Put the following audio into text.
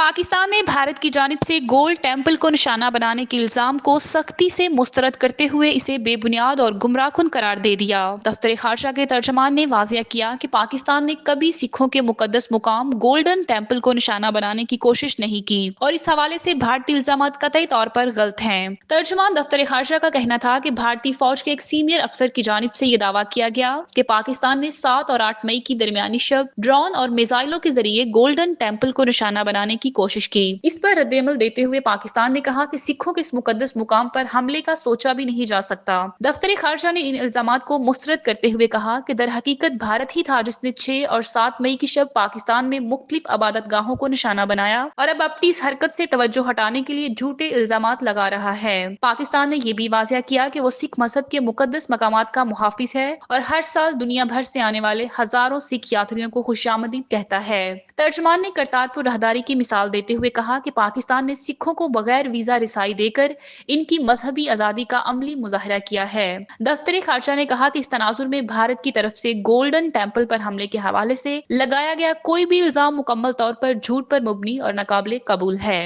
पाकिस्तान ने भारत की जानिब से गोल्ड टेम्पल को निशाना बनाने के इल्जाम को सख्ती से मुस्तरद करते हुए इसे बेबुनियाद और गुमराहकुन करार दे दिया। दफ्तर खारजा के तर्जमान ने वाजिया किया कि पाकिस्तान ने कभी सिखों के मुकद्दस मुकाम गोल्डन टेम्पल को निशाना बनाने की कोशिश नहीं की और इस हवाले से भारतीय इल्जाम कतई तौर पर गलत हैं। तर्जमान दफ्तर खारजा का कहना था कि भारतीय फौज के एक सीनियर अफसर की जानिब से ये दावा किया गया कि पाकिस्तान ने 7 और 8 मई की दरमियानी शब ड्रोन और मिसाइलों के जरिए गोल्डन टेम्पल को निशाना बनाने की कोशिश की। इस पर रद्देअमल देते हुए पाकिस्तान ने कहा कि सिखों के इस मुकद्दस मुकाम पर हमले का सोचा भी नहीं जा सकता। दफ्तर खारजा ने इन इल्जामात को मुस्तरद करते हुए कहा कि दर हकीकत भारत ही था जिसने 6 और 7 मई की शब पाकिस्तान में मुख्तलिफ अबादत गाहों को निशाना बनाया और अब अपनी इस हरकत से तवज्जो हटाने के लिए झूठे इल्जामात लगा रहा है। पाकिस्तान ने यह भी वाजिया किया कि वो सिख मजहब के मुकद्दस मकामात का मुहाफिज है और हर साल दुनिया भर से आने वाले हजारों सिख यात्रियों को खुशामदीद कहता है। तर्जमान ने करतारपुर राहदारी की मिसाल देते हुए कहा कि पाकिस्तान ने सिखों को बगैर वीजा रिसाई देकर इनकी मजहबी आजादी का अमली मुजाहरा किया है। दफ्तर खारजा ने कहा कि इस तनाजुर में भारत की तरफ से गोल्डन टेम्पल पर हमले के हवाले से लगाया गया कोई भी इल्जाम मुकम्मल तौर पर झूठ पर मुबनी और नाकाबिले कबूल है।